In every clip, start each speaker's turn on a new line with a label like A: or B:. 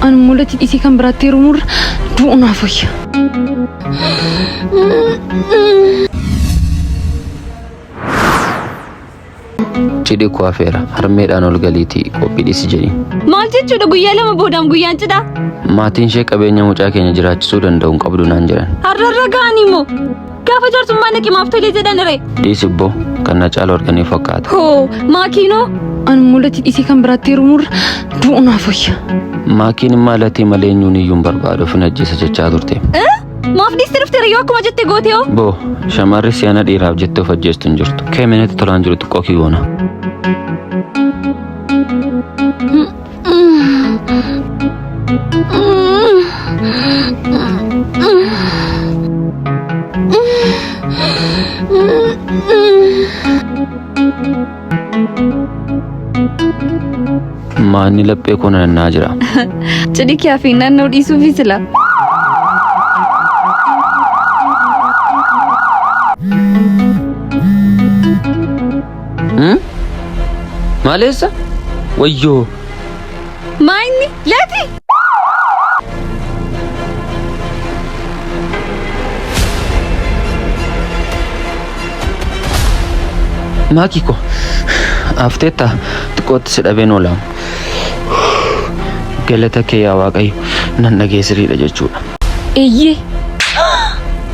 A: An mulati isi kan berarti rumur du'una foyya.
B: Cidhi ku afeera harmeedhaan ol galiitii qophii dhisi jedhi.
A: Maal jechuudha guyyaa lama boodaan guyyaan cidha?
B: Maatiin ishee qabeenya mucaa keenya jiraachisuu danda'uun qabdu naan jedhan.
A: Har'arra ga'anii moo? Gaafa jaarsummaa naqimaaf tolee jedhan ree?
B: Dhiisibboo kan na caala organii fakkaata.
A: Hoo maakiinoo? An mulati isi kan berarti rumur du'una foyya.
B: Maakiin maalatii malee eenyuun iyyuu barbaadu fin ajjeesa jechaa turte.
A: Maaf dhiisti dhuftee riyyoo akkuma jettee gootee hoo?
B: Boo shamarri siyaana dhiiraaf jettee of ajjeestu hin jirtu. Keeminatti tolaan jiru xiqqoo kiyyoona. Maanni laphee kun nannaa jira.
A: Cidhi kiyaafi naannoo dhiisuufi sila.
B: Maalessa? Wayyoo.
A: Maayinni laati.
B: Maakiko. Afteetta xiqqootti si dhabeen oolaa. Galata kee yaa Waaqayyo nan dhageessiriidha jechuudha.
A: Eeyyee.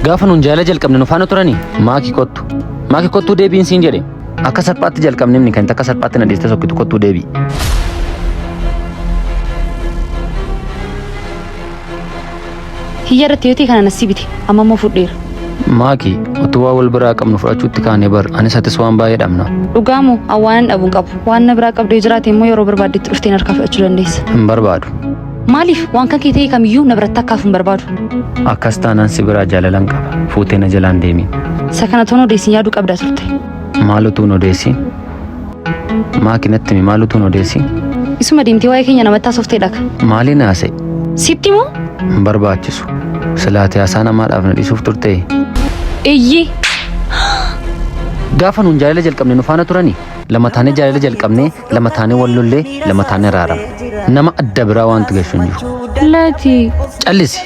B: Gaafa nuun jaala jalqabne nu faana turanii maaki kottuu deebiin siin jedhe akka salphaatti jalqabne inni kan akka salphaatti na dhiiste sokkitu kottuu deebii.
A: Hiyyarratti yoo ta'e kana nasiibiti amma immoo fudheera.
B: Maaki utuu waa wal biraa qabnu fudhachuutti kaanee bar anis atis waan baay'ee dhabna.
A: Dhugaamoo awwaanan dhabuun qabu waan na biraa qabdee jiraate immoo yeroo barbaaddetti dhufteen harkaa fudhachuu dandeessa.
B: Hin barbaadu.
A: Maaliif waan kan kee ta'e kamiyyuu na biratti akkaaf hin barbaadu?
B: Akkas taanaan si biraa jaalalan qaba fuutee na jalaan deemi.
A: Isa kana toon odeessin yaaduu qabdaa turte.
B: Maal utuun odeessi? Maaki natti maal utuun odeessi?
A: Isuma deemtee waa'ee keenya namatti haasofte dhaka.
B: Maaliin haasa'e?
A: Sitti moo?
B: Hin barbaachisu. Silaatee haasaa namaadhaaf na dhiisuuf turte.
A: Eeyyee.
B: Gaafa nuun jaalala jalqabne nu faana turanii lama taanee jaalala jalqabnee lama taanee wal lollee lama taanee raarama. Nama adda biraa wanti gashu hin jiru.
A: Laati.
B: Callisi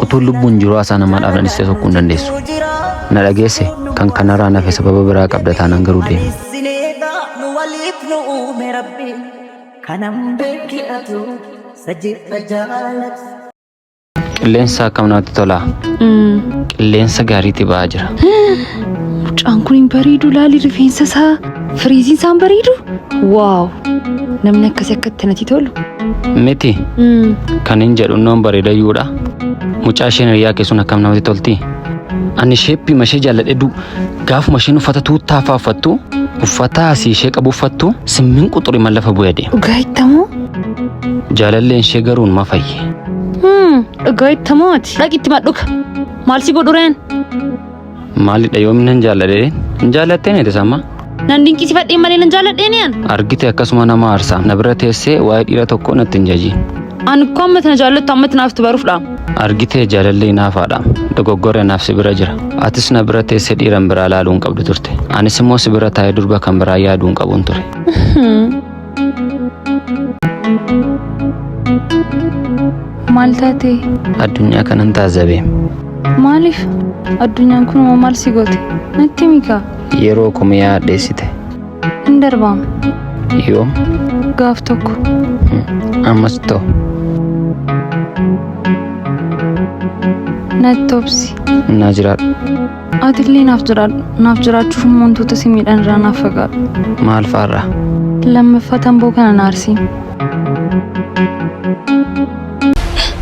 B: utuu lubbuun jiru haasaa namaadhaaf na dhiisee sokkuu hin dandeessu. Na dhageesse kan kanarraa nafe sababa biraa qabda taanaan garuu deemi. Qilleensa akkam naatti tola. Qilleensa gaariitti ba'aa jira.
A: Mucaan kun hin bareedu laali rifeensa isaa firiiziin isaan bareedu. Waaw namni akkasii akkatti natti tolu.
B: Miti kan hin jedhu noon bareedayyuudha. Mucaa isheen hiriyaa keessuun akkam namatti tolti. Ani sheeppii mashee jaalladhe gaafuma isheen uffata tuuttaa fa'aa uffattu uffata asii ishee qabu uffattu simmin quxurii mallafa bu'ee deema.
A: Dhugaa ittamoo?
B: Jaalalleen ishee garuun ma fayye.
A: Dhugaa ittamooti. Dhaqitti madhuka. Maal si godhureen?
B: Maalidha yoomina hin jaalladhe? Hin jaallatteen eedasamma?
A: Nan dinqisiifadhee malee nan jaalladheen yaan?
B: Argite akkasuma nama aarsaa na bira teessee waa'ee dhiira tokko natti hin jajiin.
A: Ani ko ammatti na jaallattu ammatti naaf baruufdha.
B: Argite jaalallee naafaadha. Dogoggoree naaf si bira jira. Atis na bira teessee dhiiran biraa laaluun qabdu turte. Anis immoo si bira taa'ee durba kan biraa yaaduun qabuun ture.
A: Maal taate?
B: Addunyaa kanan taazabee.
A: Maaliif? Addunyaan kun maal si goote? Natti mika.
B: Yeroo komiyaa addeessite.
A: Hin darbaam.
B: Yoom?
A: Gaaf tokko.
B: Ammas ta'u.
A: Natti obsi.
B: Naa jiraadhu.
A: Atillee naaf jiraadhu. Naaf jiraachuuf wantoota si miidhan irraa naaf fagaadhu.
B: Maal fa'aarraa?
A: Lammaffatan boo kana naarsi.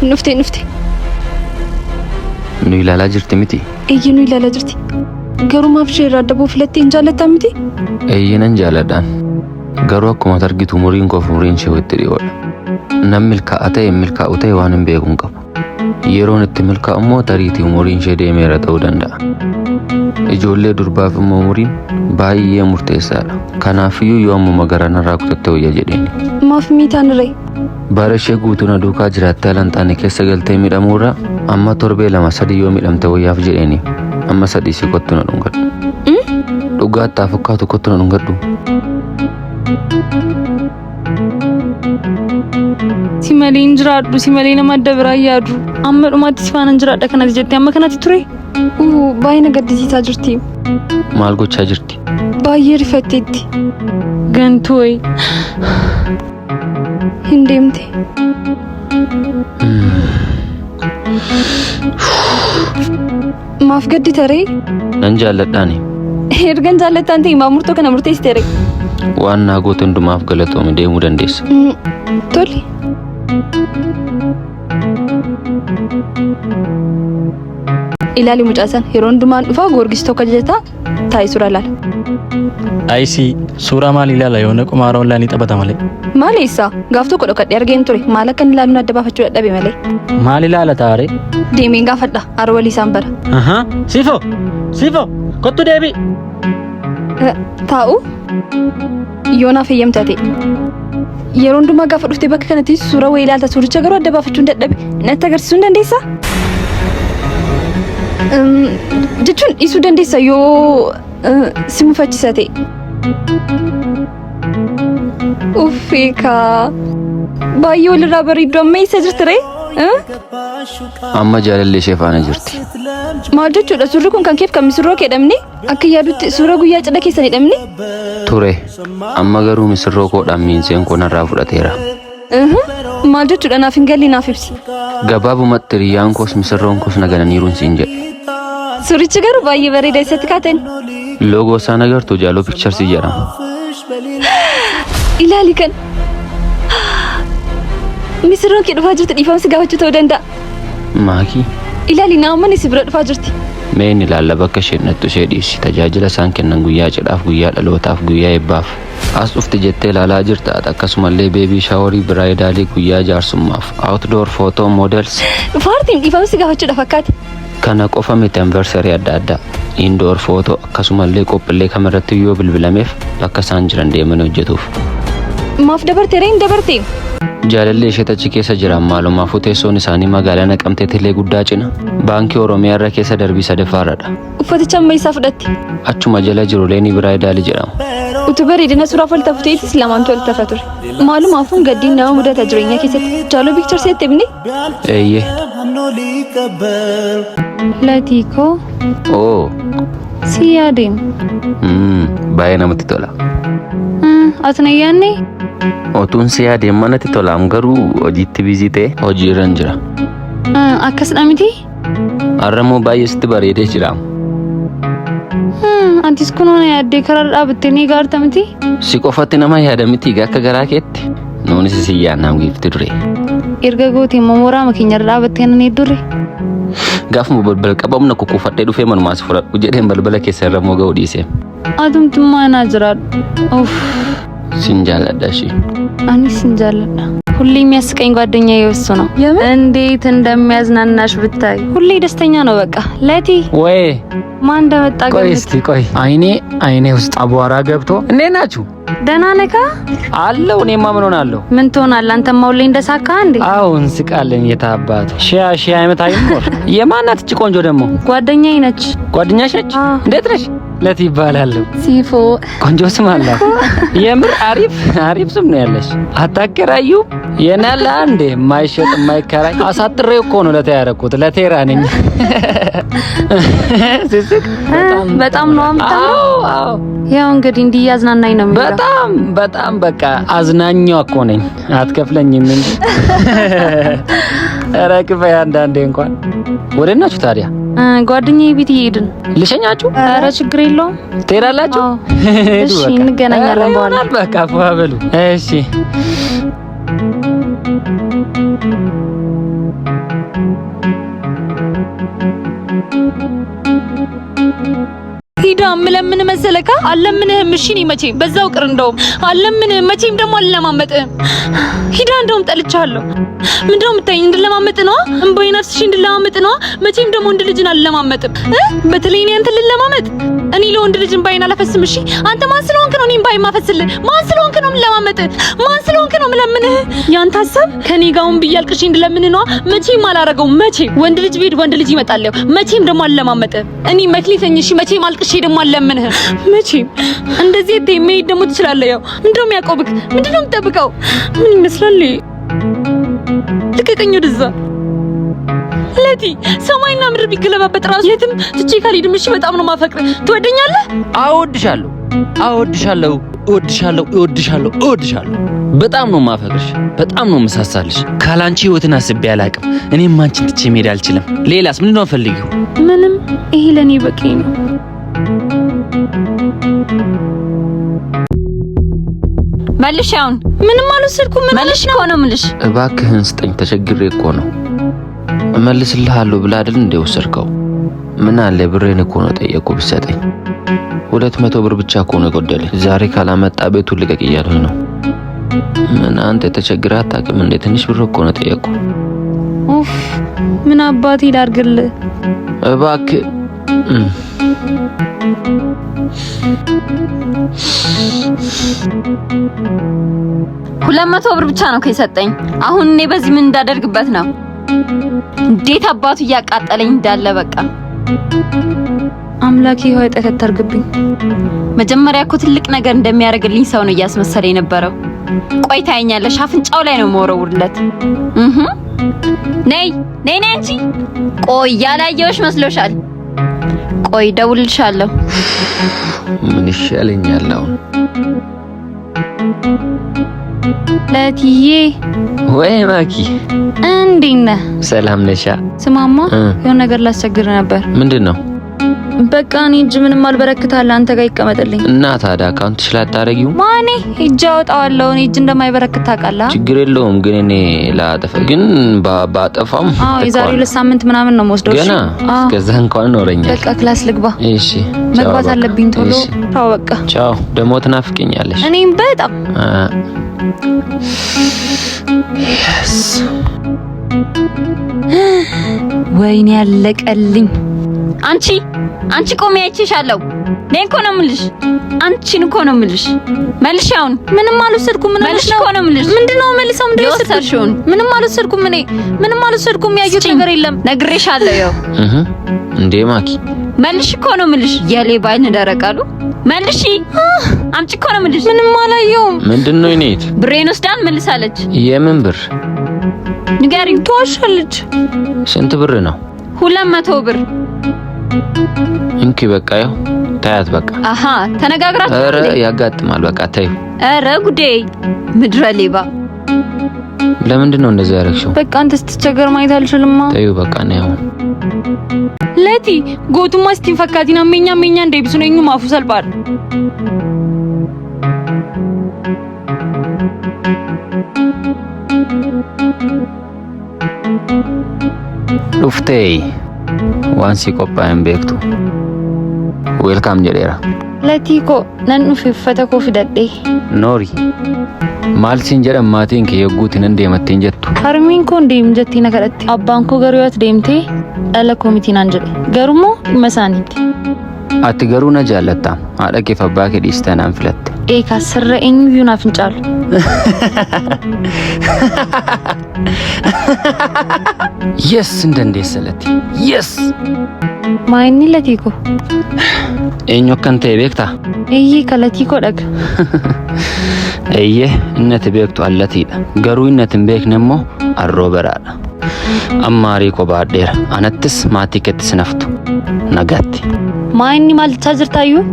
A: Nufte.
B: Nu ilaalaa jirti miti?
A: Eeyyee nu ilaalaa jirti. Garuu maaf ishee irraa addaboo filattee hin jaallattaa miti?
B: Eeyyee nan jaalladhaan. Garuu akkuma argitu umuriin koo fi umuriin ishee walitti dhiyoodha. Nam milkaa'aa ta'e milkaa'u ta'e waan hin beeku hin qabu. Yeroon itti milkaa'u immoo tariitii umuriin ishee deemeera ta'uu danda'a. Ijoollee durbaaf immoo umuriin baay'ee murteessaadha. Kanaafiyyuu yoo ammuma garanarraa kutatte wayya jedheeni.
A: Maaf miitaan irree?
B: Bara ishee guutuu na duukaa jiraattee alantaanii keessa galtee miidhamuurra amma torbee 2-3 yoo miidhamte wayyaaf jedheeni. Amma 3 si kottu na dhungadhu. Dhugaattaa fakkaatu kottu na dhungadhu.
A: ሲመሌ እንጅራዱ ሲመሌ ነማደብራ ያዱ አመዱማት ሲፋን እንጅራዳ ከናት ጀት ያመከናት ትሬ ባይነ ገድሲታ ጅርቲ
B: ማልጎቻ ጅርቲ
A: ባየር ፈቴቲ ገንቶይ እንዴምቴ ማፍገድ ተሬ
B: እንጃለዳኔ
A: ኤርገን ጃለታንቴ ማሙርቶ ከነሙርቴ ስቴሬ
B: ዋና ጎት እንዱማፍ ገለጦም ደሙ ደንዴስ
A: ቶሊ ኢላሊ ሙጫሰን ሄሮንዱማን ዱፋ ጎርጊስቶ ከጀታ ታይሱራላል
C: አይሲ ሱራ ማል ኢላላ የሆነ ቁማራውን ላኒ ጠበታ ማለት
A: ማሌሳ ጋፍቶ ቆዶ ከዲ አርገን ቱሪ ማለከን ላሉና ደባፈቹ ደደበ መለ
C: ማል ኢላላ ታሬ
A: ዴሜን ጋፈዳ አርወሊ ሳምበር
C: ሲፎ ኮቱ ዴቢ
A: ታኡ ዮና ፈየምታቴ የሮንዱማ ጋፈዱፍቴ በከነቲ ሱራ ወይላልታ ሱሪ ቸገሩ ደባፈቹ ደደበ ነተገርሱ እንደንዴሳ ጅቹን ኢሱ ደንዴሳ ዮ ሲሙፈችሰቴ ኡፊካ ባዮ ለራበሪ ዶሜ ሰጅርትሬ
B: አማ ጃለሌ ሼፋና ጅርቲ
A: ማልጆቹ ለሱሪ ኩን ከንኬፍ ከሚስሮ ከደምኒ አክያዱት ሱራ ጉያ ጭደ ከሰኒ ደምኒ
B: ቱሬ አማ ገሩ ሚስሮ ኮዳሚን ሴን ኮነራ ፍዳቴራ
A: ማልጆቹ ለና ፍንገሊ ናፍብሲ
B: ገባቡ መጥሪያን ኮስ ሚስሮን ኮስ ነገነኒሩን ሲንጀ
A: ሱሪች ገሩ ባይ በሬዳ ይሰትካተን
B: ሎጎ ሳ ነገር ቶጃሎ ፒክቸርስ ይጀራ
A: ኢላሊከን ሚስሮን ከድፋ ጅርት ዲፋም ስጋፈቹ ተወደንዳ
B: ማኪ
A: ኢላሊና ማን ሲብረ ድፋ ጅርቲ
B: ሜን ይላል በከሸነቱ ሸዲስ ተጃጅለ ሳንከነን ጉያ ጭዳፍ ጉያ ለሎታፍ ጉያ ይባፍ አስኡፍት ጀቴ ላላ ጅርታ ተከስመለ ቤቢ ሻወሪ ብራይዳሊ ጉያ ጃርሱማፍ አውትዶር ፎቶ ሞዴልስ
A: ፋርቲም ዲፋም ስጋፈቹ ደፈካት
B: kana qofa miti anniversary adda adda indoor photo akkasumallee qophiilee kamarratti yoo bilbilameef akka isaan jiran deeman hojjetuuf
A: maaf dabarteereen dabartee
B: jaalallee ishee tachi keessa jiran maalumaaf teessoon isaanii magaalaa Naqamtee Tilee guddaa cina baankii Oromiyaa irra keessa darbii sadaffaarradha
A: uffaticha amma isaa fudhatte
B: achuma jala jiru Leeni Biraayidaali jedhama
A: utubari dina suuraa falta futeetis lamaan tolta fature maalumaafun gaddiin nama mudata jireenya keessatti jaaloo picture seette bini
B: eeyyee
A: latiko siyaadeen
B: baay'ee namatti tola
A: atnayyaanne
B: otuun siyaadeen manatti tolaam garuu hojiitti bizitee hojiirra jira
A: akkasidha miti
B: arramoo baay'ee sitti bareedee jira
A: antis kunoona yaaddee karaa dhaabattee ni gaarta miti
B: si qofatti nama yaada miti akka garaa keetti nuunis si yaannam giifti dure
A: erga gootii mooraa makinyarra dhaabattee nan dure
B: gaafuma balbal qabamna kukuufadhee dhufee manumaas fudhadhu jedheen balbala keessa irra moo ga'u dhiise
A: atumtummaa naa jiraadhu
B: sin jaalladha እሺ
A: አኒ ሲንጃለና ሁሌ የሚያስቀኝ ጓደኛዬ እሱ ነው እንዴት እንደሚያዝናናሽ ብታይ ሁሌ ደስተኛ ነው በቃ ለቲ
B: ወይ
A: ማን እንደመጣ
C: ቆይ እስቲ ቆይ አይኔ ውስጥ አቧራ ገብቶ እንዴት ናችሁ
A: ደህና ነህ
C: አለው እኔማ ምን ሆናለሁ
A: ምን ትሆናለህ አንተማ ሁሌ እንደሳካ እንዴ
C: አዎ እንስቃለን የታባቱ ሺያ አይመታይም ሞር የማናት እቺ ቆንጆ ደግሞ
A: ጓደኛዬ ነች
C: ጓደኛሽ ነች እንዴት ነሽ ለቲ ይባላል
A: ሲፎ
C: ቆንጆ ስም አላት የምር አሪፍ ስም ነው ያለሽ አታከራዩ የናላ እንዴ ማይሸጥ ማይከራይ አሳጥሬው እኮ ነው ለታ ያረኩት ለቴራ ነኝ ሲስቅ
A: በጣም ነው አምጣው ያው እንግዲህ እንዲያዝናናኝ ነው የሚለው
C: በጣም በቃ አዝናኛው እኮ ነኝ አትከፍለኝም እንጂ አራክፈ አንዳንዴ እንኳን ወደናችሁ ታዲያ
A: ጓደኛዬ ቤት ይሄድን
C: ልሸኛችሁ
A: ኧረ ችግር የለውም
C: ትሄዳላችሁ
A: እሺ እንገናኛለን በኋላ
C: በቃ ፏበሉ እሺ
A: ሂዳ ምለምን መሰለካ አለምንህም እሺ እኔ መቼም በዛው ቅር እንደውም አለምንህም መቼም ደግሞ አልለማመጥህም ሂዳ እንደውም ጠልቻለሁ ምንድነው የምታይኝ እንድለማመጥ ነው እንቦይ ነፍስሽ እንድለማመጥ ነው መቼም ደግሞ እንድ ልጅን አልለማመጥም በተለይ እኔ አንተ ልለማመጥ እኔ ለወንድ ልጅን ባይና አላፈስም እሺ አንተ ማን ስለሆንክ ነው እኔም ባይ ማፈስልህ ማን ስለሆንክ ነው ለማመጥ ማን ስለሆንክ ነው ለምንህ ያንተ ሐሳብ ከኔ ጋውን ብያልቅሽ እንድለምን ነው መቼም አላረገው መቼም ወንድ ልጅ ቢድ ወንድ ልጅ ይመጣል መቼም ደግሞ አልለማመጥም እኔ መክሊተኝ እሺ መቼም አልቅሽ ደግሞ አለምንህ መቼም እንደዚህ ተይመይ ደግሞ ትችላለህ ያው ምንድነው የሚያቆብክ ምንድነው የምትጠብቀው ምን ይመስላል ልቀቀኝ ወደዛ። ለቲ ሰማይና ምድር ቢገለባበጥ ራሱ የትም ትቼ ካልሄድም እሺ። በጣም ነው ማፈቅር። ትወደኛለህ?
C: አወድሻለሁ፣ አወድሻለሁ፣ እወድሻለሁ፣ እወድሻለሁ፣ እወድሻለሁ። በጣም ነው ማፈቅርሽ፣ በጣም ነው መሳሳልሽ። ካላንቺ ህይወትን አስቤ አላቅም። እኔም አንቺን ትቼ መሄድ አልችልም። ሌላስ ምንድን ነው ፈልጊው?
A: ምንም፣ ይሄ ለኔ በቂ ነው። መልሽ። አሁን ምንም አልወሰድኩም። ምን መልሽ እኮ ነው የምልሽ።
B: እባክህን ስጠኝ፣ ተቸግሬ እኮ ነው። እመልስልሃለሁ ብላ አይደል እንደ ወሰድከው? ምን አለ ብሬን እኮ ነው ጠየቁ ብትሰጠኝ። 200 ብር ብቻ እኮ ነው የጎደለኝ። ዛሬ ካላመጣ ቤቱን ልቀቅ እያሉኝ ነው። ምን አንተ ተቸግረህ አታውቅም እንዴ? ትንሽ ብር እኮ ነው ጠየቁ።
A: ኡፍ ምን አባቴ ላድርግልህ?
B: እባክህ
D: 200 ብር ብቻ ነው ከሰጠኝ። አሁን እኔ በዚህ ምን እንዳደርግበት ነው? እንዴት አባቱ እያቃጠለኝ እንዳለ በቃ
A: አምላኬ ሆይ ጠከት አድርግብኝ።
D: መጀመሪያ እኮ ትልቅ ነገር እንደሚያደርግልኝ ሰው ነው እያስመሰለ የነበረው። ቆይ ታይኛለሽ፣ አፍንጫው ላይ ነው መወረውርለት። ነይ ነይ ነይ አንቺ። ቆይ ያላየሁሽ መስሎሻል? ቆይ ደውልልሻለሁ።
B: ምን ይሻለኛል አሁን?
A: ለትዬ
C: ወይ ማኪ
A: እንዴት ነህ?
C: ሰላም ነሻ?
A: ስማማ የሆነ ነገር ላስቸግር ነበር።
B: ምንድነው?
A: በቃ እኔ እጅ ምንም አልበረክታለህ፣ አንተ ጋር ይቀመጥልኝ።
B: እና ታዲያ አካውንትሽ ላይ አታረጊው?
A: ማኔ እጅ አወጣዋለሁ። እኔ እጅ እንደማይበረክት ታውቃለህ።
B: ችግር የለውም ግን እኔ ላጠፋ ግን ባጠፋም
A: የዛሬ 2 ሳምንት ምናምን ነው የምወስደው።
B: ገና እስከዛ እንኳን ኖረኛል።
A: በቃ ክላስ ልግባ።
B: እሺ
A: መግባት አለብኝ ቶሎ። ቻው በቃ
B: ቻው። ደሞ ትናፍቀኛለሽ።
A: እኔም በጣም ወይኔ ያለቀልኝ።
D: አንቺ ቆሜ አይቼሻለሁ። ነይ እኮ ነው የምልሽ። አንቺን እኮ ነው የምልሽ። መልሽ። አሁን
A: ምንም አልወሰድኩም። ምን
D: መልሽ እኮ ነው የምልሽ።
A: ምንድነው መልሰው? እንደወሰድሽውን ምንም አልወሰድኩም። እኔ ምንም አልወሰድኩም። ያየሁት ነገር የለም።
D: ነግሬሻለሁ። ያው
B: እንዴ ማኪ
D: መልሽ እኮ ነው የምልሽ። የሌባ አይን ደረቃሉ። መልሺ። አምጪ እኮ ነው የምልሽ።
A: ምንም አላየሁም።
B: ምንድነው? እኔት
D: ብሬን ወስዳን መልሳለች።
B: የምን ብር?
D: ንገሪኝ።
A: ትዋሻለች።
B: ስንት ብር ነው?
D: 200 ብር።
B: እንኪ በቃ ያው ታያት በቃ።
D: አሃ ተነጋግራችሁ?
B: ኧረ ያጋጥማል። በቃ ታዩ።
D: ኧረ ጉዴ! ምድረ ሌባ።
B: ለምንድን ነው እንደዚህ ያደረግሽው?
A: በቃ አንተ ስትቸገር ማየት አልችልማ።
B: ታዩ በቃ ነው ያው
A: ለቲ ጎቱማ ስቲን ፈካቲና መኛ እንደ ቢሱ ነኝ ማፉ ሰልባል
B: ዱፍቴይ ዋንሲ ቆጳን ቤክቱ ዌልካም ጀዴራ
A: ለቲኮ ነን ኡፍፈተ ኮ ፊደዴ
B: ኖሪ ማልሲን ጀደም ማቲን ከየጉትን እንደመተን ጀቱ
A: harmiin ko ndeem jetti na kadhatte abbaan ko garuu at deemtee dhala koomitiin aan jedhe garumoo dhimma isaaniiti.
B: Ati garuu na jaallatta haadha kee fi abbaa kee dhiistee naan filatte.
A: Eekaa sirra eenyuyyuu naaf hin caalu.
C: Yes indandeessalati. Yes.
A: Maayinni latii ko.
C: Eenyu akkan ta'e beektaa?
A: Eeyyee kalatii ko dhaga.
C: Eeyyee innati beektu allatiidha. Garuu innati hin beekne immoo arroo baraadha. Amma arii ko baadheera. Anattis maatii keettis naftu. Nagaatti.
A: Maayinni maal jechaa jirtaayyuu?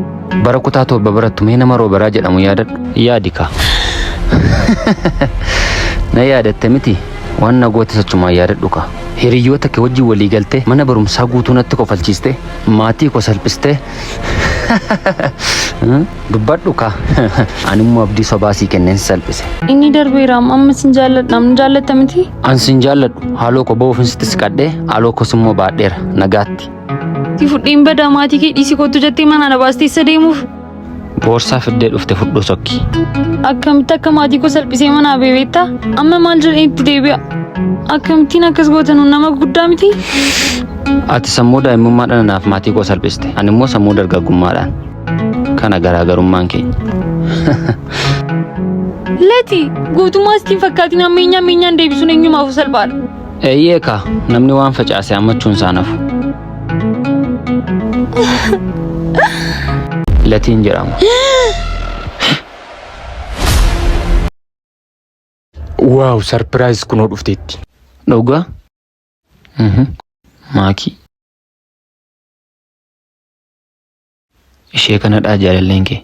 C: Bara kutaa torba barattu mee nama roobaraa jedhamu yaadadhu. Yaadi kaa. Na yaadatte miti waan na goote sachumaa yaadadhu kaa. Hiriyoota kee wajjin walii galtee mana barumsaa guutuu natti kofalchiistee maatii ko salphistee dubbadhu kaa. Animmoo abdii sobaasii kenneen salphise.
A: Inni darbeera amma sin jaalladha nam jaallatta miti?
C: An sin jaalladhu haaloo ko ba'uufinsitti siqadhee haaloo kos immoo baadheera nagaatti.
A: Ti fudhiin badaa maatii kee dhiisii kottu jettee mana na baasteessa deemuuf?
C: Boorsaa fiddee dhufte fudhuu sokki.
A: Akkamitti akka maatii koo salphisee manaa beebeetta? Amma maal jedhee itti deebi'a? Akkamittiin akkas gootanu nama guddaa miti?
C: Ati sammuu daa'imummaadhaan naaf maatii koo salphiste. Ani immoo sammuu dargaggummaadhaan. Kana garaagarummaan keenya.
A: Lati guutummaa sitiin fakkaatiin ammeenyaan deebisuun eenyumaafuu salphaadha.
C: Eeyyee kaa namni waan facaase hammachuun isaa nafu. Latiin jedhama.
E: Waaw sarpiraayiz kunoo dhufteetti.
B: Dhugaa? Maakii. Ishee kanadhaa jaalalleen kee.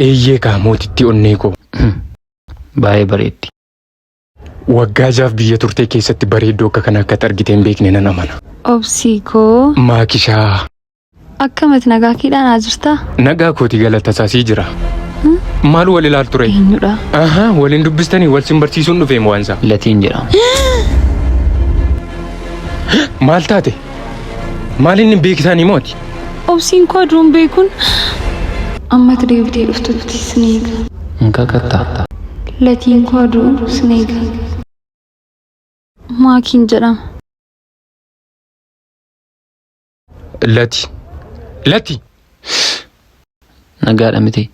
E: Eeyyee kaa mootitti onnee koo.
B: Baay'ee bareeddi.
E: Waggaa jaaf biyya turtee keessatti bareedduu akka kana akka argitee hin beekne nan amana.
A: Obsii koo.
E: Maakishaa.
A: Akkamatti nagaa kiidhaan haa jirtaa?
E: Nagaa kooti galata saasii jira. Maal wal ilaaltu ture?
A: Eenyudha?
E: Waliin dubbistanii wal sin barsiisuun dhufee mo'ansa.
B: Latiin jedhama.
E: Maal taate? Maal inni beekisanii mooti?
A: Obsiin koo aduun beekuun ammatti deebitee dhuftutti siniiga.
B: Nka kattaa.
A: Latiin koo aduun siniiga. Maakiin jedhama.
E: Lati.
B: Nagaadha miti.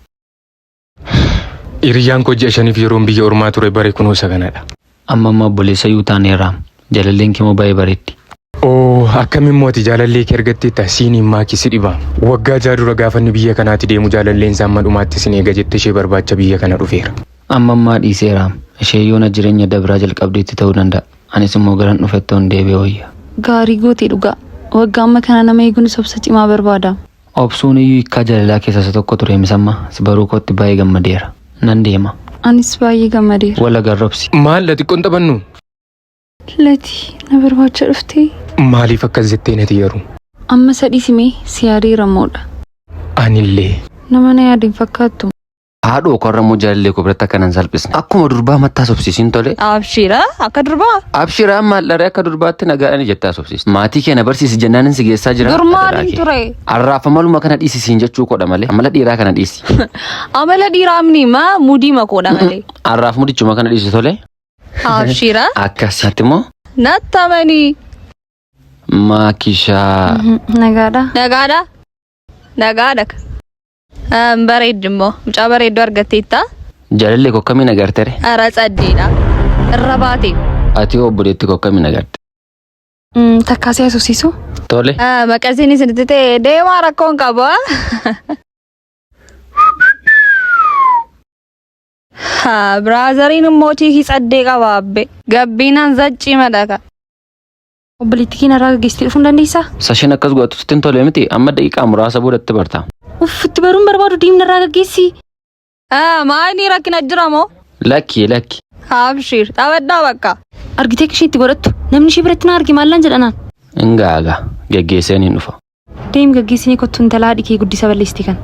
E: Hiriyyaan koo ji'a 5 yeroon biyya ormaa ture bare kunuunsa kanadha.
B: Amma obboleessa yoo taaneerraa jaalalleen kee moo baay'ee bareeddi.
E: Akkamiin mooti jaalallee kee argatteetta siiniin maakii si dhibaa. Waggaa jaha dura gaafanni biyya kanaatti deemu jaalalleen isaa amma dhumaatti sin eega jette ishee barbaacha biyya kana dhufeera.
B: Amma dhiiseera. Ishee yoona jireenya dabraa jalqabdeetti ta'uu danda'a. Anis immoo garan dhufettoon deebi'ee wayya.
A: Gaarii gootee dhugaa. Waggaa amma kana nama eeguunis obsa cimaa barbaada.
B: Obsuun iyyuu hiikkaa jaalalaa keessaa isa tokko ture misamma si baruu kootti baay'ee gammadeera. Nan deema.
A: Anis baay'ee gammadeera.
B: Wal agarrobsi.
E: Maal lati qonxabannu?
A: Lati na barbaacha dhuftee.
E: Maaliif akkas jettee nati yeroo?
A: Amma sadii simee si yaadiiramoodha.
E: Anillee.
A: Nama na yaadiin fakkaattu.
B: Haadhoo korramuu jaalallee koo biratti akkanan salphisne. Akkuma durbaa mattaa sobsiisiin tole.
D: Abshira akka durbaa.
B: Abshiraan maallaree akka durbaatti nagaadhaan jettaa sobsiis. Maatii keenya barsiisi jennaanin si geessaa jira.
D: Durmaadhaan ture.
B: Arraafa maluma kana dhiisisiin jechuu kodha malee. Amala dhiiraa kana dhiisi.
D: Amala dhiiraa minima mudii makoodha malee.
B: Arraaf mudichuma kana dhiisi tole.
D: Abshira.
B: Akkasitti moo?
D: Nattamanii.
B: Maakishaa.
D: Nagaadha. Bareedimmoo mucaa bareedduu argatteetta.
B: Jaalallee kokkamiin agartere?
D: Ara caddeedha. Irra baatee.
B: Ati obboleetti kokkamiin agarte?
A: Takkaasee asosiisu?
B: Tole.
D: Maqasiin isinitti ta'e deemaa rakkoon qaba. Biraazariin immoo chiikii caddee qaba abbe. Gabbinaan zaccii madaka.
A: Obboleetti keenya irraa gaggeessitee dhufuu hin dandeessaa?
B: Sasheen akkas godhatu sittiin tole miti amma daqiiqaa muraasa boodatti barta.
A: Itti baruun barbaadu deemna irraa gaggeessi.
D: Maayini rakkina jira moo?
B: Lakki.
D: Abshir taphadhaa bakka.
A: Argitee ishee itti godhattu namni ishee biratti na argi maallaan jedhanaan.
B: Ingaaga geggeesseen hin dhufa.
A: Deem gaggeessinii kottu intalaa dhikee guddisa balleessti kan.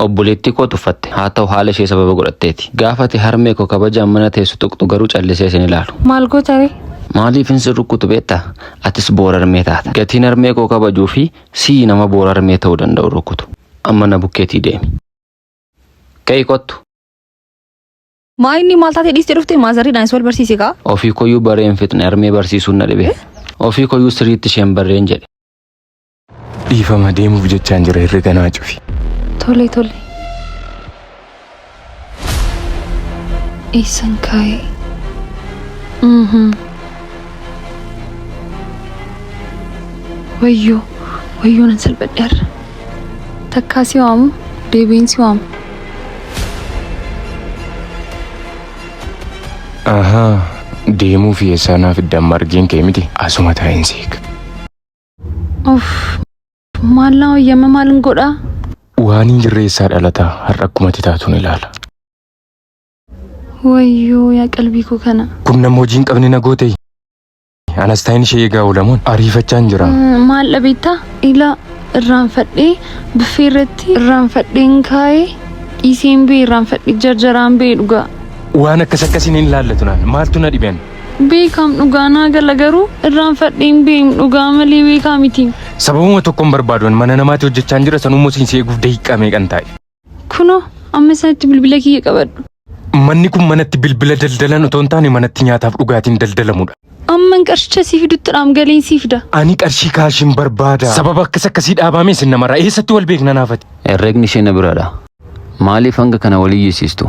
B: Obboleetti koo tuffatte haa ta'u haala ishee sababa godhatteeti. Gaafate harmee koo kabajaan mana teessu tuqxu garuu callisee isin ilaalu.
A: Maal gootare?
B: Maaliif hin sirrukkutu beektaa? Atis boorarmee taata. Gatiin harmee koo kabajuu fi sii nama boorarmee ta'uu danda'u rukkutu. Amma na bukkeetii deemi. Ka'ii kottu.
D: Maayini maal taatee dhiistee dhufte maazariidhaan wal barsiise kaa?
B: Ofii koyyuu bareen fixne harmee barsiisuun na dhibe. Ofii koyyuu sirriitti isheen barreen jedhe.
E: Dhiifama deemuuf jechaan jira herrega naa cufi.
A: Tole. Eessan kaa'ee? Wayyoo nan salphadheerra. Takkaa si waamu, deebiin si waamu.
E: Deemuu fi eessaanaaf iddaan margeen kee miti asuma taa'een seeka.
A: Maal naa wayyama maalin godhaa?
E: Waan hin jirreessaa dhalataa har'a akkuma taatuun ilaala.
A: Wayyoo yaa qalbii koo kana.
E: Kun nama hojii hin qabne na goote. Anas taa'in ishee eegaa oolamuun ariifachaan jira.
A: Maal dhabeettaa? Ilaa irraanfadhee biffee irratti irraanfadheen kaa'ee dhiiseen bee irraanfadhee jarjaraan bee dhugaa.
E: Waan akkasiin hin ilaallatu naan maaltu na dhibeen?
A: Beekam dhugaa naa gala garuu irraanfadheen beem dhugaa malee beekaa miti.
E: Sababuma tokkoon barbaaduun mana namaatti hojjechaan jira sanummoo siin eeguuf daqiiqaa meeqan taa'e.
A: Kunoo amma sanatti bilbila kiyya qabadhu.
E: Manni kun manatti bilbila daldalan otoo hin taane manatti nyaataaf dhugaatiin daldalamudha.
A: Amman qarshicha sii fidutti dhaamgaleen sii fida.
E: Ani qarshii kaashin barbaada. Sababa akkasii dhaabamee sin namarraa eessatti wal beekna naafati.
B: Herregni ishee na biraadha. Maaliif hanga kana walii yisiistu?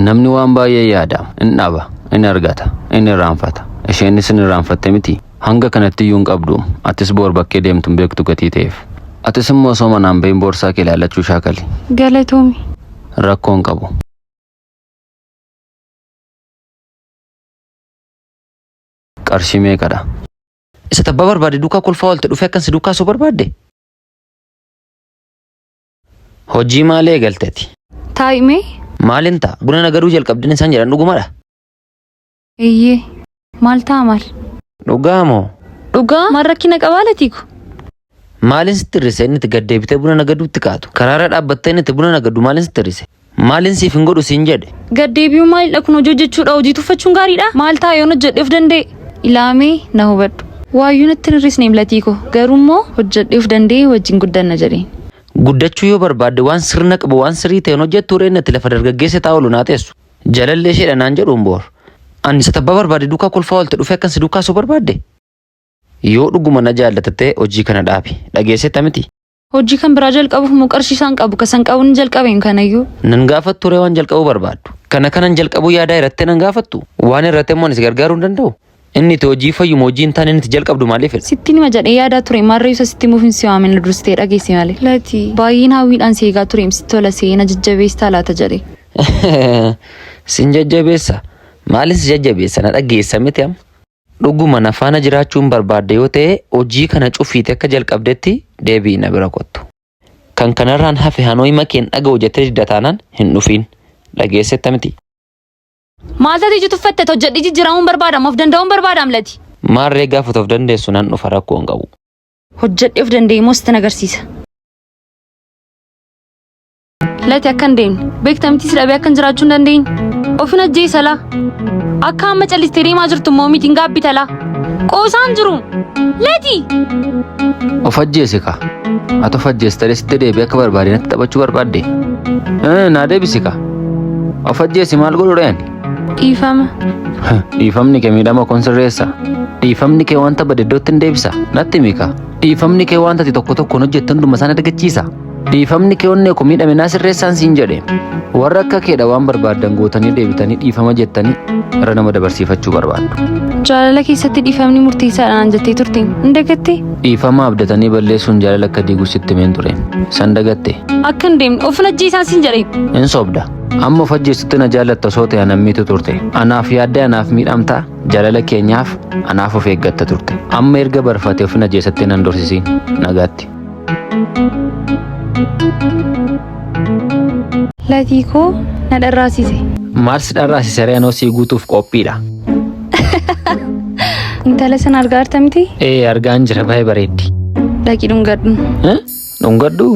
B: Namni waan baay'ee yaada. In dhaaba, in argata, in irraanfata. Isheenis in irraanfatte miti. Hanga kanatti iyyuu hin qabdu. Atis boor bakkee deemtu hin beektu gatii ta'eef. Atis immoo osoo manaan bahin boorsaa kee ilaallachuu shaakali.
A: Galatoomi.
B: Rakkoo hin qabu. qarshii meeqadha?
C: Isa tabbaa barbaade duukaa kolfaa oolte dhufee akkan si duukaa soo barbaadde? Hojii maal eegalteeti?
A: Taa'imee?
C: Maalin ta'a? Buna nagaduu jalqabdin isaan jedhan dhugumadha?
A: Eeyyee. Maal ta'a maal?
C: Dhugaa moo?
A: Dhugaa? Maal rakkina qabaa latiiku?
C: Maalin sitti hir'ise inni itti gaddeebitee buna nagaduutti kaatu? Karaarra dhaabbattee inni itti buna nagadu maalin sitti hir'ise? Maalin siif hin godhu siin jedhe?
A: Gaddeebi'uu maalidha kun hojii hojjechuudha hojii tuffachuun gaariidha? Maal ta'a yoon hojjedheef danda'e? Ilaamee na hubadhu. Waayyuu natti hin hir'isne latiiko garuu immoo hojjedheef danda'e wajjin guddanna jedheen.
C: Guddachuu yoo barbaadde waan sirna qabu waan sirrii ta'een hojjettuu reennatti lafa dargaggeessa taa'u naa teessu. Jalallee isheedha naan jedhuun boor. Ani isa tabbaa barbaade duukaa kolfaa oolte dhufee akkan si duukaa soo barbaadde? Yoo dhuguma na jaallatattee hojii kana dhaabi. Dhageessetta miti?
A: Hojii kan biraa jalqabuuf moo qarshii isaan qabu kasan qabuun jalqabeen kanayyuu.
C: Nan gaafattu ree waan jalqabuu barbaaddu. Kanan jalqabuu yaadaa irratti nan gaafattu. Waan irratti immoo anis gargaaruu hin danda'u. Inni itti hojii fayyuma hojii hin taane inni itti jalqabdu maaliif fedha?
A: Sitti nima jedhee yaadaa ture maarree isa sitti muufin si waamina dursitee dhageesse malee. Lati baay'een hawwiidhaan si eegaa ture sitti tola seena jajjabeessaa laata jedhee.
C: Sin jajjabeessa. Maalin si jajjabeessa na dhageessa miti amma? Dhuguma na faana jiraachuun barbaadde yoo ta'e hojii kana cufiite akka jalqabdetti deebii na bira kottu. Kan kanarraan hafe hanoo hima keen dhaga'u jettee diddataanaan hin dhufiin. Dhageessetta miti?
A: Maal taatee jitu uffatte hojjedhii jijjiiramuun barbaadamu of danda'uun barbaadam lati.
C: Maarree gaafata of dandeessu nan dhufa rakkoo hin qabu.
A: Hojjedhee of danda'e moo sitti agarsiisa. Lati akka hin deemne beektamtii si dhabee akka hin jiraachuu hin dandeenye. Ofin ajjeesa laa. Akka amma callistee deemaa jirtu immoo mitiin gaabbita laa. Qoosaan jiru. Lati.
B: Of ajjeese ka. Ati of ajjeestee sitti deebi'ee akka barbaade natti taphachuu barbaadde? Naa deebisi ka. Of ajjeesi maal godhu dheen?
A: Dhiifama.
B: Dhiifamni kee miidhama konsirreessa. Dhiifamni kee wanta badeeddootti hin deebisa. Natti mika. Dhiifamni kee wanta ati tokko tokkoon hojjettu hunduma sana dagachiisa. Dhiifamni kee onnee koo miidhame naa sirreessaan siin jedhe. Warra akka keedha waan barbaadan gootanii deebitanii dhiifama jettanii irra nama dabarsiifachuu barbaaddu.
A: Jaalala keessatti dhiifamni murteessaadhaan jettee turte hin dagatte?
B: Dhiifama abdatanii balleessuun jaalala akka diiguu sitti meen ture. San dagatte.
A: Akka hin deemne ofin ajjeesaan siin jedhe.
B: Hin sobda. Amma of ajjeesutti na jaalatta osoo ta'e anammiitu turte. Anaaf yaaddee anaaf miidhamtaa jaalala keenyaaf anaaf of eeggatta turte. Amma erga barfatee ofin ajjeesattee nan dorsisiin nagaatti.
A: Latiikoo na dharraasise.
B: Maal si dharraasise reenoo sii guutuuf qophiidha.
A: Intala sana argaa jirta miti?
B: Argaan jira baay'ee bareeddi.
A: Dhaqii dhungadhu.
B: Dhungadhu?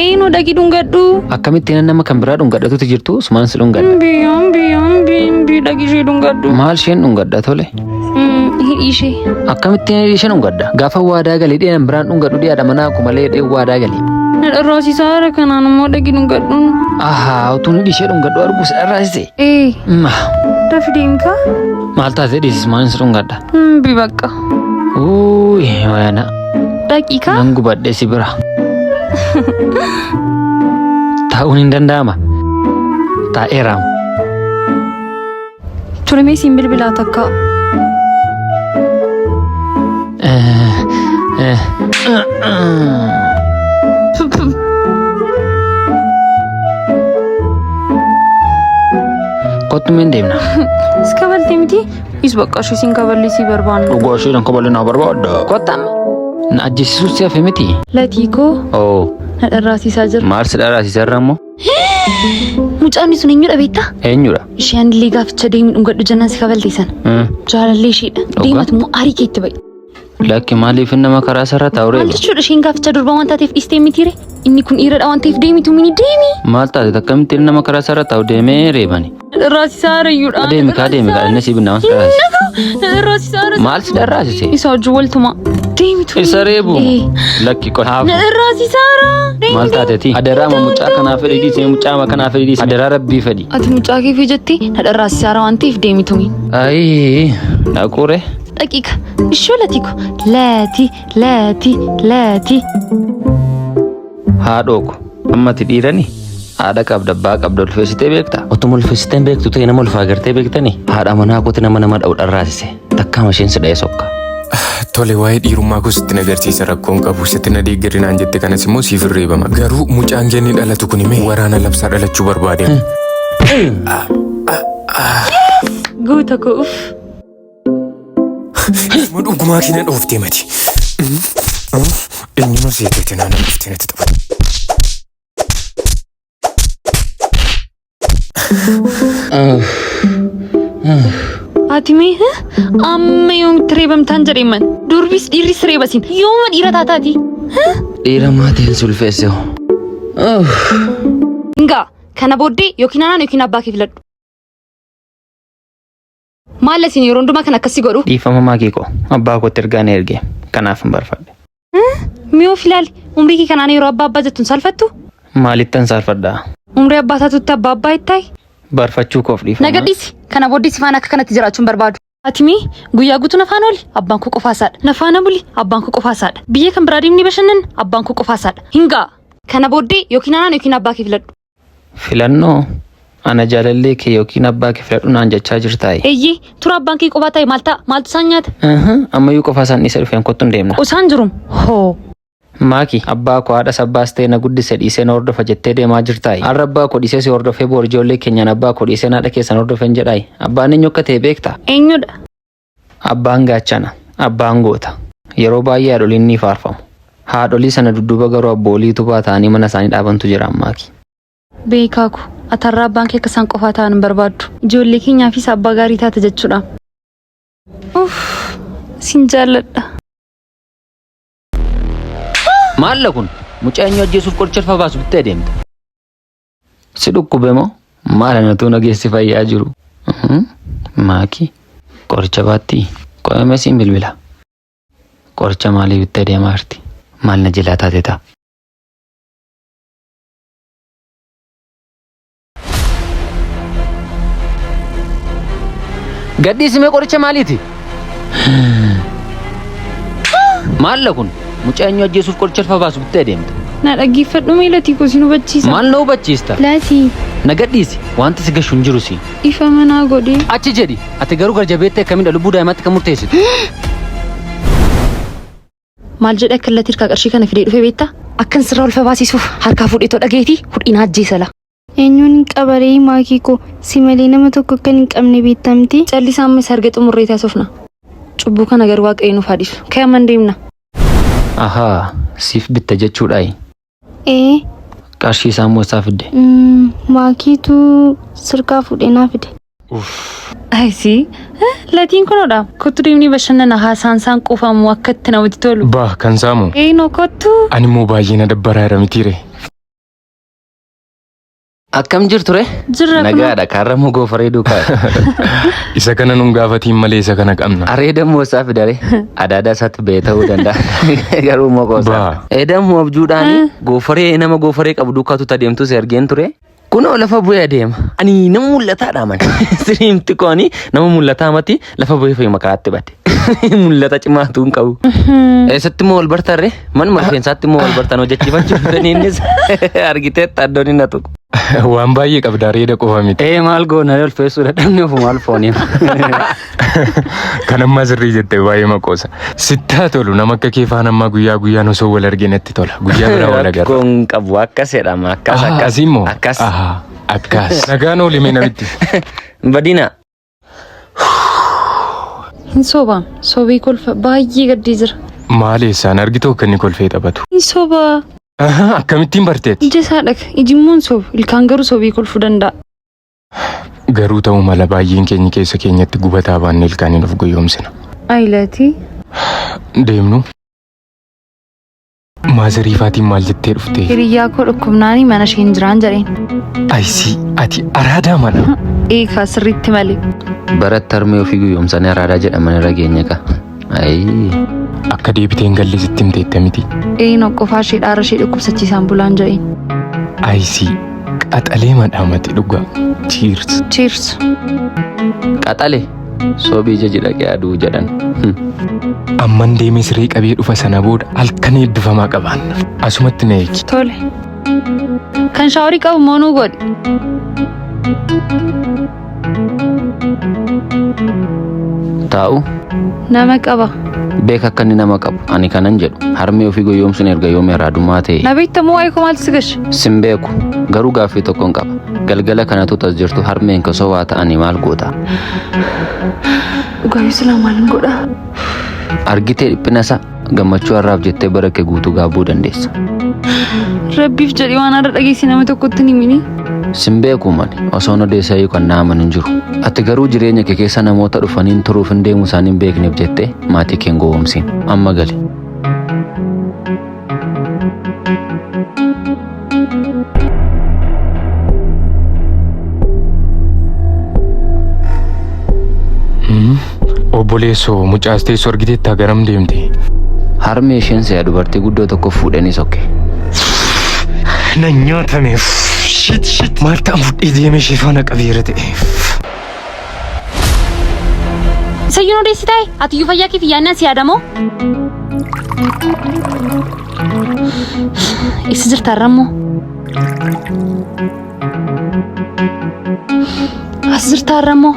A: Eenyu dhaqii dhungadhu?
B: Akkamittiin nama kan biraa dhungadhatutu jirtu sumaan si dhungadha.
A: Mbii dhaqii ishee dhungadhu.
B: Maal isheen dhungadha tole?
A: Hidhii ishee.
B: Akkamittiin hidhii ishee dhungadha? Gaafa waadaa galee dhiyan biraan dhungadhu dhiyaadha manaa akkuma malee waadaa galee.
A: Na dharraasisaa haara kanaan immoo dhaqii dhungadhuun.
B: Utuun hidhii ishee dhungadhu arguu si dharraasise?
A: Rafi deemka?
B: Maal taatee dhiisis maal si dhungadha?
A: Mbii bakka.
B: Waana.
A: Daqiiqa?
B: Nan gubadhee si bira. Taa'uun hin danda'ama. Taa'eeraam.
A: Turmee siin bilbilaa takka.
B: Kottu meen deemna.
A: Iska baltee miti? Is bakka ishee siin kaballisii barbaanna.
B: Dhugaa ishee nan kaballinaa barbaadda. Kottam. Na ajjeesisuus si hafe miti.
A: Latiikoo. Na dharraasisaa jira.
B: Maal si dharraasisaa irra immoo?
A: Mucaan sun eenyudha beektaa?
B: Eenyudha?
A: Isheen illee gaaficha deemi dhungadhu jennaan si kaballisan. Jaalallee isheedha. Deematu immoo aarii keetti ba'i.
B: Lakki maaliif nama karaa sarara taa'u reeba?
A: Maal jechuudha isheen gaaficha durba waan taateef dhiistee mitiire? Inni kun dhiiradha waan ta'eef deemitu mini deemi.
B: Maal taate akkamittiin nama karaa sarara taa'u deemee reebani?
A: Dharraasisaa harayyuudha.
B: Adeemi kaa inni si binnaa waan dharraasise.
A: Dharraasisaa harayyuudha.
B: Maal si dharraasise?
A: Isa wajjin waltuma. Deemitu.
B: Isa reebu. Lakki qotaaf.
A: Dharraasisaa hara.
B: Maal taateeti? Adaraa mucaa kanaaf fedhi dhiisee mucaa kanaaf fedhi dhiisee adaraa rabbii fedhi.
A: Ati mucaa kee fi jettee na dharraasisaa hara waan ta'eef deemitu min.
B: Dhaquure.
A: Daqiiqa. Ishoo latiiko. Lati.
B: Haadhooko. Ammati dhiirani? Haadha qabda abbaa qabda ulfeessitee beektaa? Otuma ulfeessitee beektu ta'e nama ulfaa gartee beektanii? Haadha manaa kooti nama dha'u dharraasise. Takkaa masheen si dha'ee sokka.
E: Tole waa'ee dhiirummaa koo sitti agarsiisa rakkoon qabu sitti na deeggarinaan jette kanas immoo siif irreebama. Garuu mucaan keenni dhalatu kun himee waraana labsaa dhalachuu barbaade.
A: Guuta kuuf.
E: Dhugumaa kina dhooftee mati. Eenyuma seeteeti naannoo dhuftee natti taphata.
A: Atimi amma yoom tireebamtaan jedhee man durbis dhiirris reebasin yooma dhiira taataati.
C: Dhiira maatiin sulfeesse hoo.
A: Hingaa kana booddee yookiin anaan yookiin abbaa kee filadhu. Maal isin yeroo hundumaa kan akkasii godhu?
B: Dhiifama maakii koo abbaa kootti ergaan erge kanaaf hin barbaadne.
A: Miyoo filaali umrii kee kanaan yeroo abbaa jettuun salfattu?
B: Maalittan salfadhaa?
A: Umrii abbaa taatutti abbaa ittaay?
B: Barfachuu koof dhiifama.
A: Nagadhiisi kana booddee sifaan akka kanatti jiraachuun barbaadu. Atimi guyyaa guutuu nafaan ooli abbaan koo qofaasaadha. Nafaana buli abbaan koo qofaasaadha. Biyya kan biraa deemnee bashannanna abbaan koo qofaasaadha. Hingaa kana booddee yookiin anaan yookiin abbaa kee filadhu.
B: Filannoo ana jaalallee kee yookiin abbaa kee filadhu naan jechaa jirtaa?
A: Eeyyee tura abbaan kee qofaa ta'e maaltu isaan nyaata?
B: Ammayyuu qofaa isaan isa dhufeen kottu hin deemna.
A: Osaan jirum hoo.
B: Maaki abbaa koo haadha sabbaas ta'e na guddise dhiisee na hordofa jettee deemaa jirtaa? Har'a abbaa koo dhiisee si hordofee boor ijoollee keenyaan abbaa koo dhiisee naadha keessan hordofeen jedhaayi. Abbaan eenyu akka ta'e beektaa?
A: Eenyudha?
B: Abbaan gaachana, abbaan goota. Yeroo baay'ee haadholiin ni faarfamu. Haadholii sana dudduuba garuu abboolii tubaa ta'anii mana isaanii dhaabantu jira ammaaki.
A: Beekaaku atarraa abbaan kee akka isaan qofaa ta'an hin barbaaddu. Ijoollee keenyaafis abbaa gaarii taate jechuudha. Sin jaalladha.
C: Maalla kun mucaa eenyu ajjeesuuf qoricha baasu bittee deemta?
B: Si dhukkube moo maal anatu nageessi fayyaa jiru? Maaki qoricha baatti qo'ame siin bilbila. Qoricha maalii bittee deemaa jirti? Maal na jilaa taate ta'a?
C: Gadhiisimee qoricha maaliiti? Maalla kun mucaa eenyu ajjeesuuf qoricha baasu bittee deemta?
A: Na dhaggeeffadhu miilatii koo sin hubachiisa.
C: Maal na hubachiista?
A: Laatii.
C: Na gadhiisi wanti si gashu hin jiru si.
A: Ifa manaa godhee.
C: Achi jedhi ati garuu garjabeettee akkamiin lubbuu daa'imatti kan murteessitu?
A: Maal jedhe akka latti hirkaa qarshii kana fidee dhufee beektaa? Akkan sirraa ulfa baasisuuf harkaa fuudhee too dhageetii hudhiina ajjeesala.
F: Eenyuun qabaree maakii koo si malee nama tokko akka hin qabne beektamti.
A: Callisaan amma isa arge xumurree taasifna. Cubbuu kana garuu waaqayyo nuuf haadhisu. Ka'aman deemna.
B: Ahaa siif bitta jechuudhaayi. Qarshii isaa immoo isaa fidde.
F: Maakiitu sirkaa fuudhee naa fide.
A: Ayisii latiin kunoodha. Kottu deemnee bashannana haasaan isaan quufamu akkatti namatti tolu.
E: Bah kan saamu.
A: Eenoo kottu.
E: Ani immoo baay'ee na dabbaraa jira mitiire.
C: Akkam jirtu ree?
A: Jirra kun.
B: Nagaadha kaarra moo goofaree duukaa?
E: Isa kana nun gaafatiin malee isa kana qabna.
B: Areeda moo isaa fidare? Adaadaa isaatti ba'ee ta'uu danda'a. Garuu moo qoosaa? Eedan moo abjuudhaani goofaree nama goofaree qabu duukaatu adeemtu si argeen ture? Kunoo lafa bu'ee adeema. Ani nama mul'ataadha man. Siriimti kooni nama mul'ataa mati lafa bu'ee fayyuma karaatti bade. Mul'ata cimaatu hin qabu. Eessatti moo wal bartarre? Manuma rifeensaatti moo wal bartan hojjechiifachuuf innis argiteetta addoon hin natu.
E: Waan baay'ee qabda areeda qofa miti.
B: Maal goona olfeessuu dadhabne ofu maal fooniin.
E: Kan ammaa sirrii jette baay'ee maqoosa. Sittaa tolu nama akka kee faana ammaa guyyaa guyyaan osoo wal arginetti tola. Guyyaa biraa wal agarra.
B: Rakkoon qabu akkas jedhama akkas akkas.
E: Asii immoo.
B: Akkas.
E: Akkas. Nagaan oolimee namitti.
B: Badina.
A: Hin soobaan soobii kolfa baay'ee gaddii jira.
E: Maaleessaan argitoo akka inni kolfee taphatu.
A: Hin soobaa.
E: Akkamittiin barteetti?
A: Ija isaa dhaqa ijimmoon soobu ilkaan garuu soobii kolfuu danda'a.
E: Garuu ta'uu mala baay'een keenya keessa keenyatti gubataa baannee ilkaaniin of goyoomsina.
A: Ayilatii.
E: Deemnu. Maazariifaatiin maal jettee dhuftee?
A: Hiriyyaa koo dhukkubnaanii mana ishee hin jiraan jedheen.
E: Ayisii ati araadaa mana.
A: Eegaa sirriitti malee.
B: Baratti harmee ofii guyyoomsanii araadaa jedhaman irra geenye ka.
E: Akka deebiteen galli sitti himteetta miti.
A: Eenoo qofaa ishee dhaara ishee dhukkubsachiisaan bulaan jedheen.
E: Ayisii qaxalee madhaamatti dhugaa. Cheers.
A: Cheers.
B: Qaxale soobii ija jedhaqee aduu jedhan.
E: Amman deemee siree qabee dhufa sana booda halkan eebbifamaa qabaanna. Asumatti na eegi.
A: Tole. Kan shaaworii qabu moonuu godhi.
B: Taa'u.
A: Nama qaba.
B: Beeka akka inni nama qabu ani kanan jedhu harmee ofii guyyoomsuun erga yoomee raadummaa ta'e.
A: Na beektamoo waa'ee koo maaltu si gashi?
B: Sin beeku garuu gaaffii tokkoon qaba galgala kanatu tas jirtu harmeen kasoo waa ta'anii maal goota?
A: Dhugaa islaamaan godha.
B: Argitee dhiphina isaa gammachuu har'aaf jettee barakee guutuu gaabuu dandeessa.
A: Rabbiif jedhee waan har'a dhageessi nama tokkotti ni mini.
B: Sin beeku mani osoo odeessaa yookaan naaman hin jiru. Ati garuu jireenya kee keessa namoota dhufaniin turuuf hin deemu isaanii hin beekneef jettee maatii kee hin gowwoomsiin. Amma gali.
E: Obboleessoo mucaas teessoo argiteettaa garam deemte?
B: Harmee isheen si'a dubartii guddoo tokko fuudhanii sokke.
E: Nan nyaatame. Shit. Maal ta'an fudhee deeme ishee faana qabeera ta'e.
D: Sayyoon odeessi ta'e ati iyyuu fayyaa keef yaadnaan si yaadamoo? Eessa jirta har'ammoo? As jirta har'ammoo?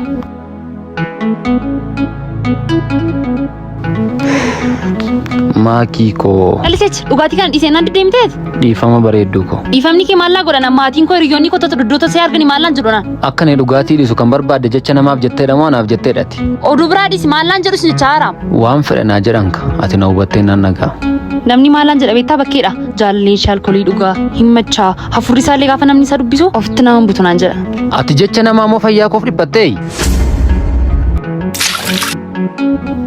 B: Maakii koo.
D: Dhalisech dhugaatii kana dhiisee naan deddeemteet?
B: Dhiifama bareedduu koo.
D: Dhiifamni kee maallaa godhana maatiin koo hiriyoonni koo duddoota see argani maallaan jedhu naan.
B: Akka inni dhugaatii dhiisu kan barbaadde jecha namaaf jetteedha moo naaf jetteedhati?
D: Oduu biraa dhiisi maallaan jedhu si jecha haaraam.
B: Waan fedhe naa jedhan ka ati na hubattee nan nagaa.
D: Namni maallaan jedha beektaa bakkeedha. Jaalalleen ishee alkoolii dhugaa himmachaa hafuurri isaallee gaafa namni isa dubbisu ofitti nama butu naan jedha.
B: Ati jecha namaa moo fayyaa koof dhiphattee?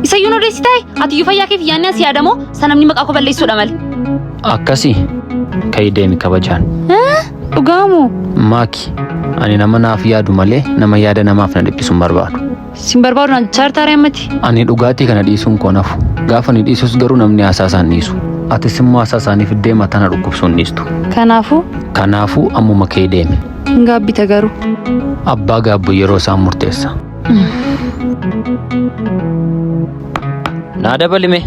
D: Sayyoon odeessi ta'e ati iyyuu fayyaa keef yaadnaan si yaadamoo sanamni maqaa koo balleessuudha malee.
B: Akkasii ka'ii deemi kabajaan.
D: Dhugaamoo?
B: Maaki ani nama naaf yaadu malee nama yaada namaaf na dhiphisu hin barbaadu.
D: Sin barbaadu naan chaartaaree ammati.
B: Ani dhugaatii kana dhiisuun koo nafu. Gaafa ni dhiisus garuu namni hasaasaan dhiisu. Atis immoo hasaasaaniif deema tana dhukkubsuun dhiistu. Kanaafuu ammuma ka'ii deemi.
D: Gaabbita garuu.
B: Abbaa gaabbu yeroo isaan murteessa.
C: Naa dabalime.